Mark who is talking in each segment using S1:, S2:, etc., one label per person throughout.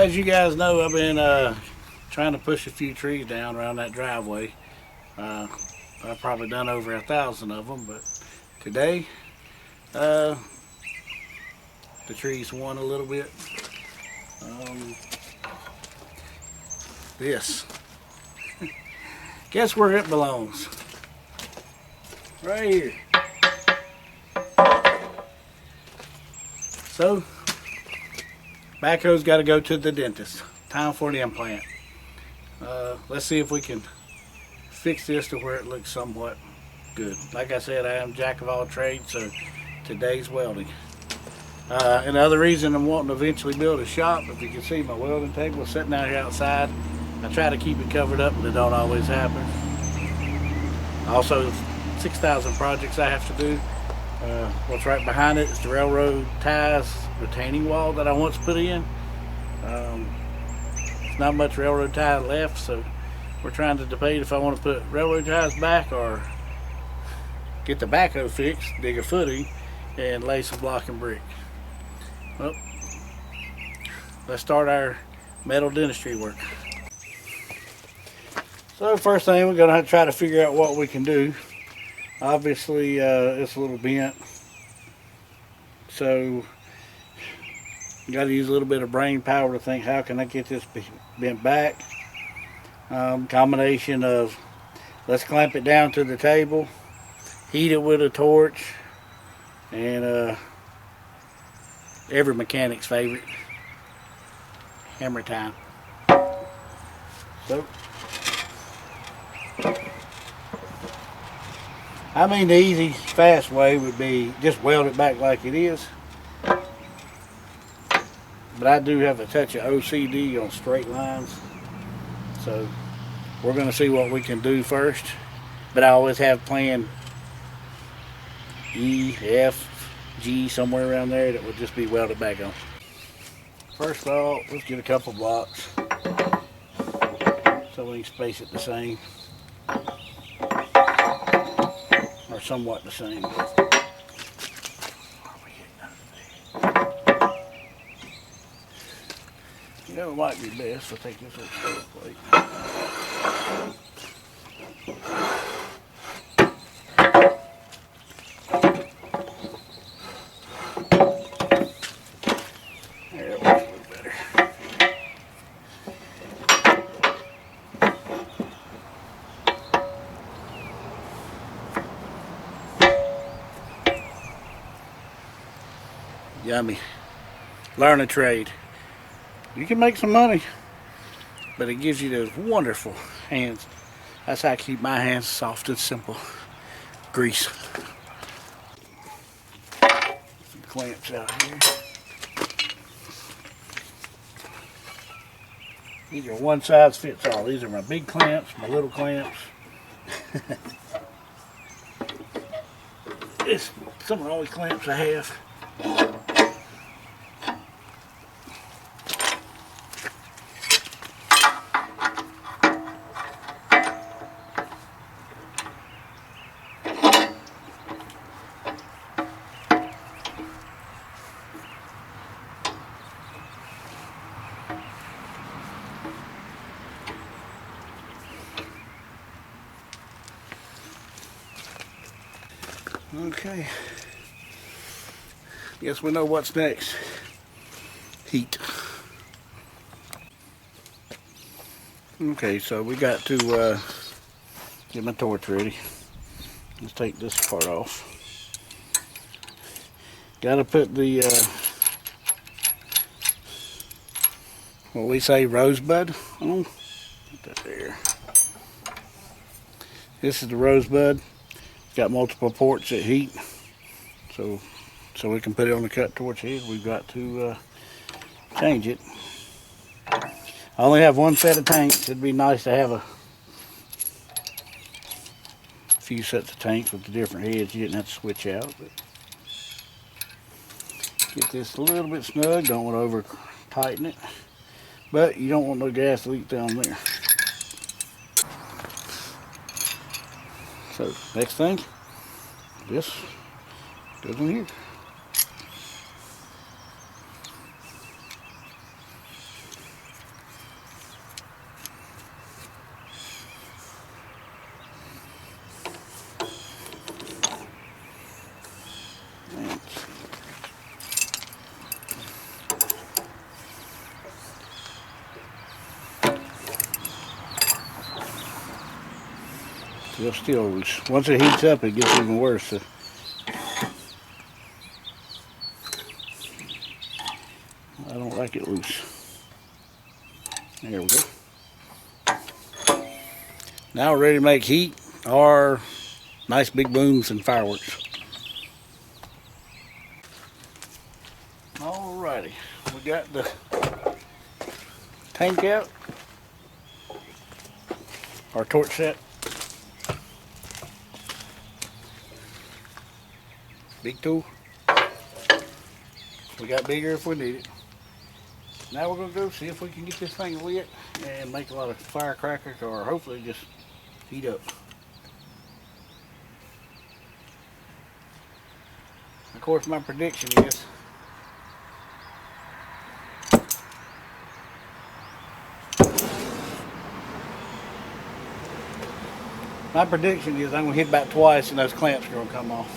S1: Well, as you guys know, I've been trying to push a few trees down around that driveway. I've probably done over 1,000 of them, but today the trees won a little bit. This, guess where it belongs? Right here. So, backhoe's got to go to the dentist. Time for the implant. Let's see if we can fix this to where it looks somewhat good. Like I said, I am jack of all trades, so today's welding. And the other reason I'm wanting to eventually build a shop, if you can see my welding table is sitting out here outside. I try to keep it covered up, but it don't always happen. Also, 6,000 projects I have to do. What's right behind it is the railroad ties retaining wall that I once put in. There's not much railroad tie left, so we're trying to debate if I want to put railroad ties back or get the backhoe fixed, dig a footing, and lay some block and brick. Well, let's start our metal dentistry work. So first thing, we're gonna have to try to figure out what we can do. Obviously, it's a little bent, so you got to use a little bit of brain power to think, how can I get this bent back? Combination of, let's clamp it down to the table, heat it with a torch, and every mechanic's favorite, hammer time. So, I mean, the easy, fast way would be just weld it back like it is. But I do have a touch of OCD on straight lines. So we're going to see what we can do first. But I always have plan E, F, G, somewhere around there that would just be welded back on. First of all, let's get a couple blocks so we can space it the same. Or somewhat the same. You know, it might be best to take this little plate. There, it looks a little better. Yummy. Learn a trade. You can make some money, but it gives you those wonderful hands. That's how I keep my hands soft and simple. Grease. Some clamps out here. These are one size fits all. These are my big clamps, my little clamps. Some of the only clamps I have. Okay, guess we know what's next. Heat. Okay, so we got to get my torch ready. Let's take this part off. Got to put the what we say rosebud on. Put that there. This is the rosebud. Got multiple ports that heat, so we can put it on the cut torch here. We've got to change it. I only have one set of tanks. It'd be nice to have a few sets of tanks with the different heads. You didn't have to switch out. But get this a little bit snug. Don't want to over tighten it, but you don't want no gas leak down there. So next thing, this goes in here. They'll still loose. Once it heats up, it gets even worse. So I don't like it loose. There we go. Now we're ready to make heat or nice big booms and fireworks. Alrighty, we got the tank out, our torch set. Big tool. We got bigger if we need it. Now we're going to go see if we can get this thing lit and make a lot of firecrackers, or hopefully just heat up. Of course, my prediction is I'm going to hit about twice and those clamps are going to come off.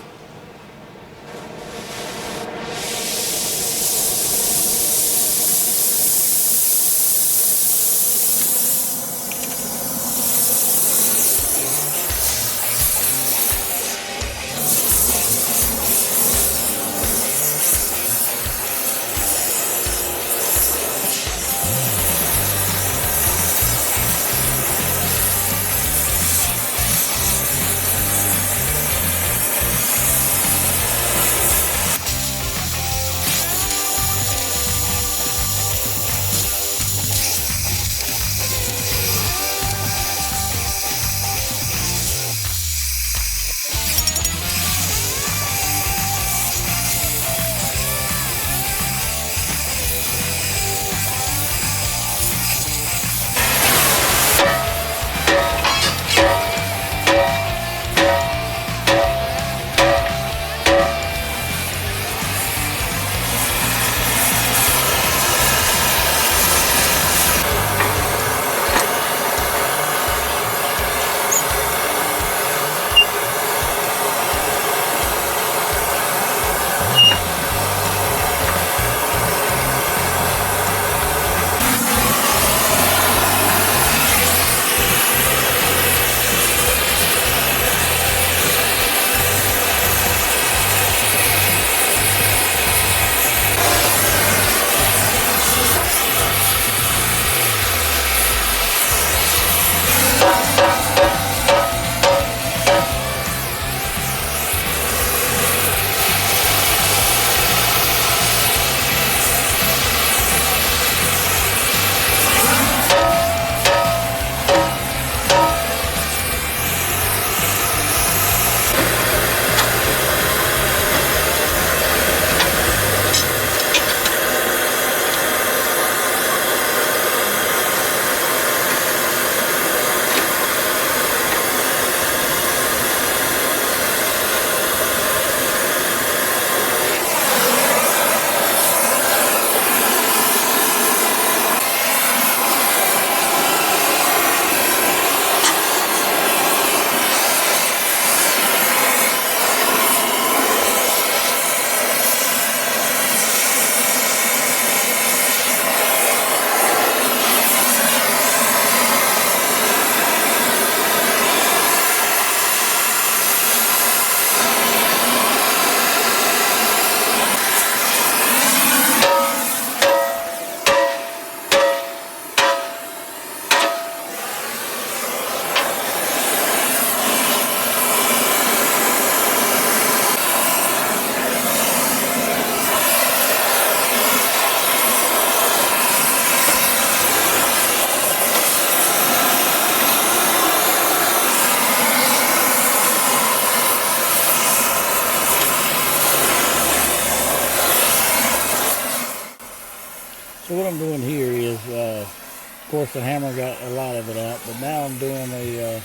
S1: So what I'm doing here is, of course the hammer got a lot of it out, but now I'm doing a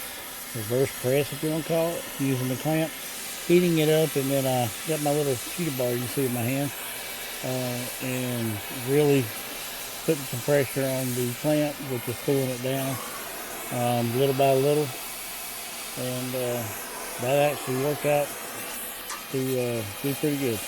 S1: reverse press, if you want to call it, using the clamp, heating it up, and then I got my little cheetah bar you see in my hand, and really putting some pressure on the clamp, which is pulling it down little by little, and that actually worked out to be pretty good.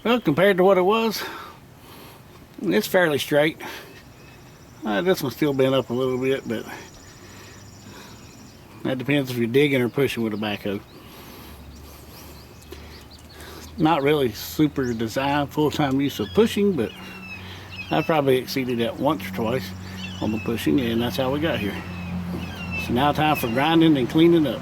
S1: Well, compared to what it was, it's fairly straight. This one's still bent up a little bit, but that depends if you're digging or pushing with a backhoe. Not really super designed full-time use of pushing, but I probably exceeded that once or twice on the pushing, and that's how we got here. So now time for grinding and cleaning up.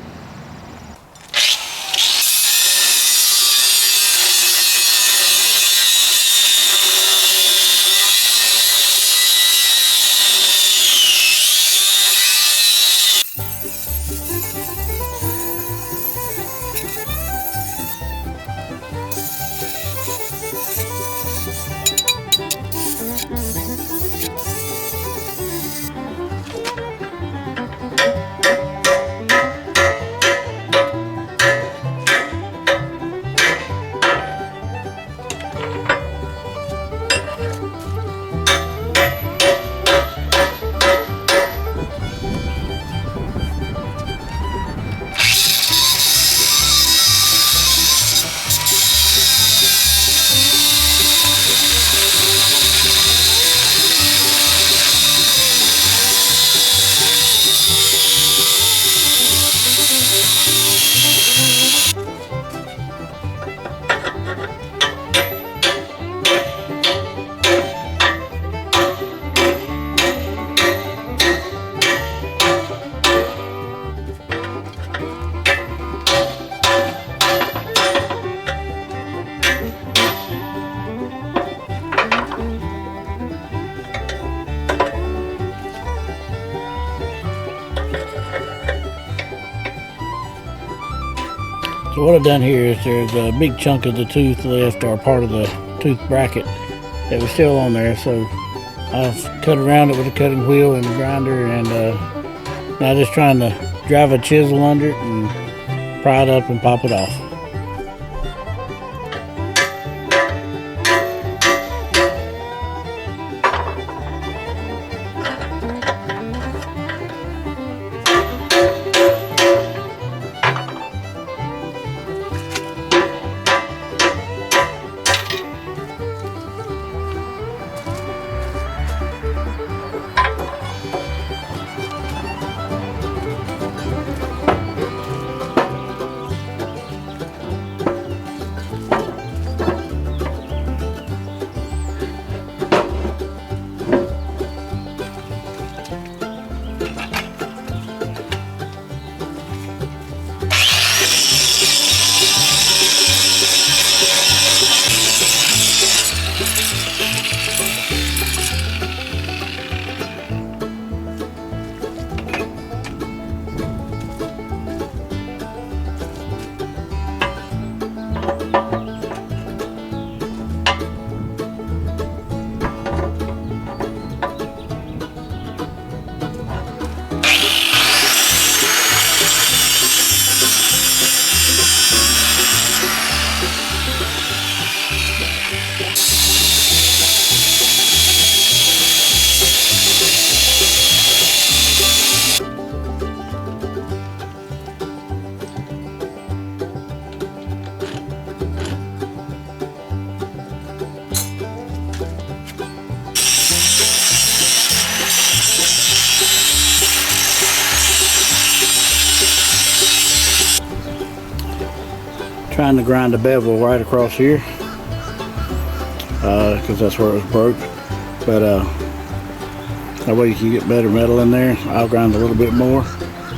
S1: So what I've done here is there's a big chunk of the tooth left, or part of the tooth bracket that was still on there. So I've cut around it with a cutting wheel and a grinder, and now just trying to drive a chisel under it and pry it up and pop it off. Trying to grind the bevel right across here because that's where it was broke, but that way you can get better metal in there. I'll grind a little bit more,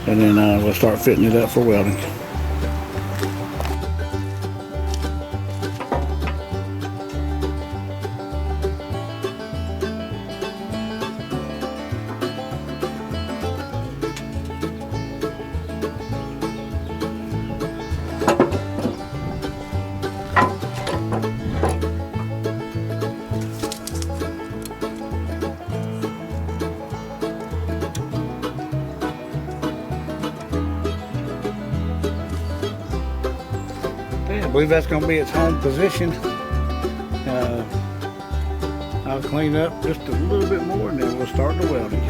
S1: and then we'll start fitting it up for welding. I believe that's going to be its home position. I'll clean up just a little bit more, and then we'll start the welding.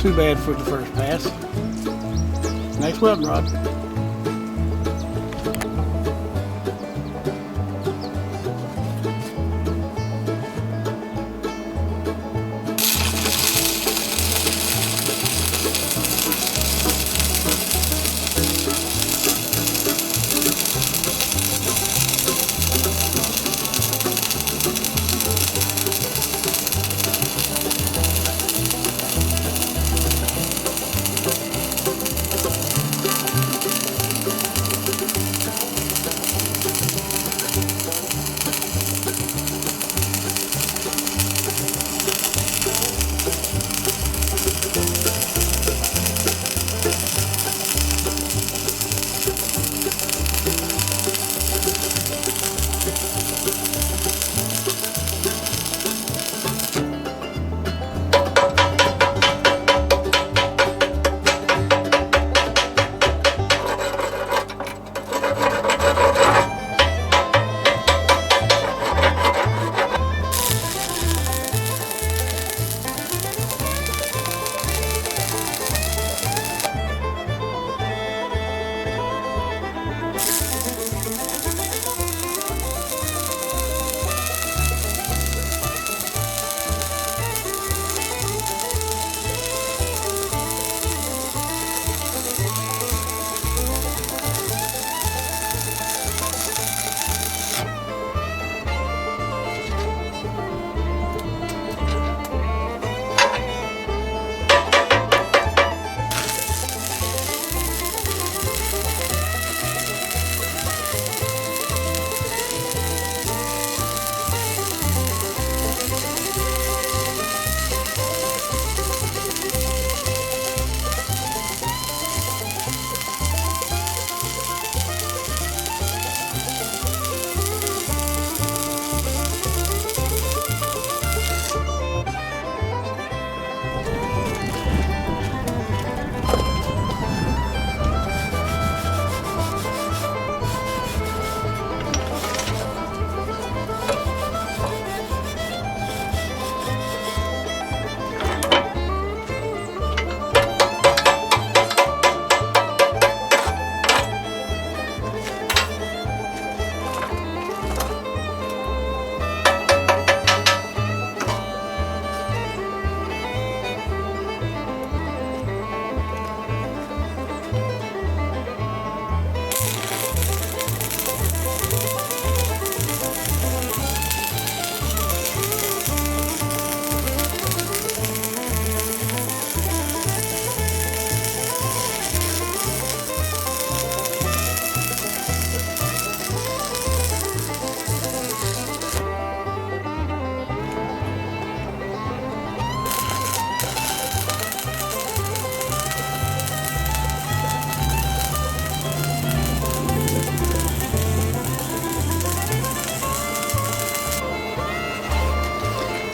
S1: too bad for the first pass. Next welding rod.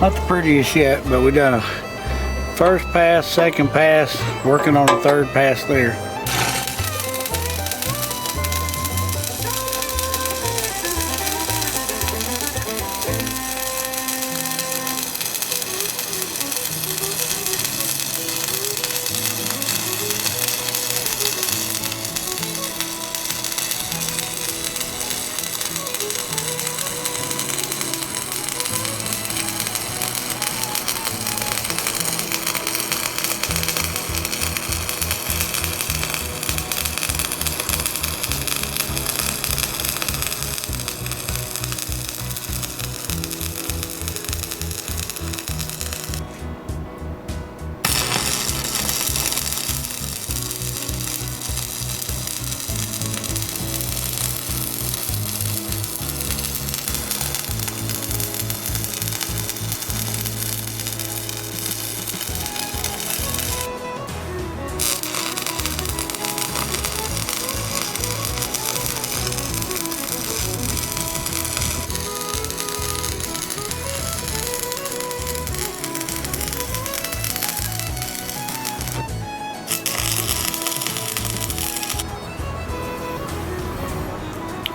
S1: Not the prettiest yet, but we done a first pass, second pass, working on a third pass there.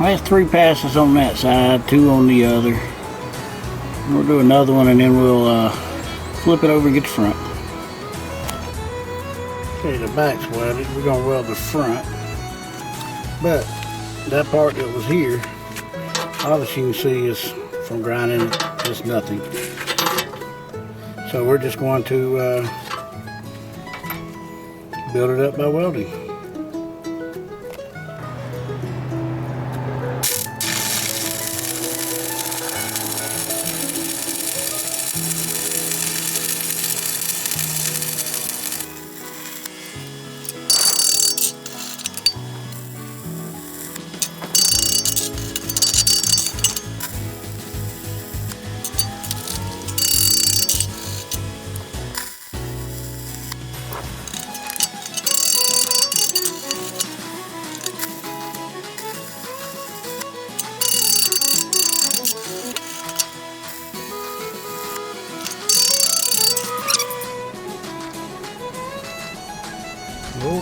S1: I have 3 passes on that side, 2 on the other. We'll do another one and then we'll flip it over and get the front. Okay, the back's welded. We're gonna weld the front. But that part that was here, all that you can see is from grinding it, just nothing. So we're just going to build it up by welding.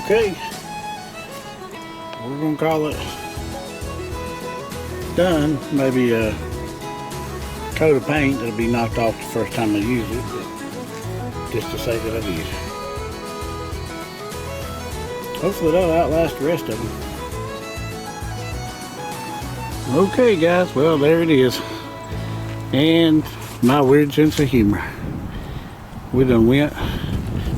S1: Okay, we're gonna call it done. Maybe a coat of paint that'll be knocked off the first time I use it, but just to say that I did. Hopefully that'll outlast the rest of them. Okay guys, well there it is. And my weird sense of humor. We done went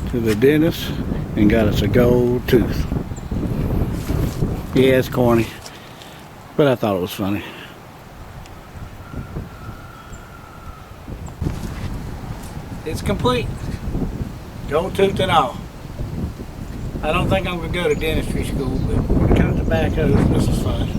S1: to the dentist and got us a gold tooth. Yeah, it's corny, but I thought it was funny. It's complete. Gold tooth and all. I don't think I'm going to go to dentistry school, but when it comes to backhoes, this is fun.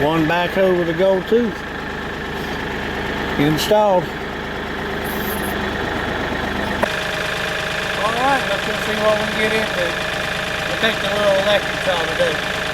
S1: One backhoe with a gold tooth installed. Alright, let's go see what we can get into. We'll take the little electric saw today.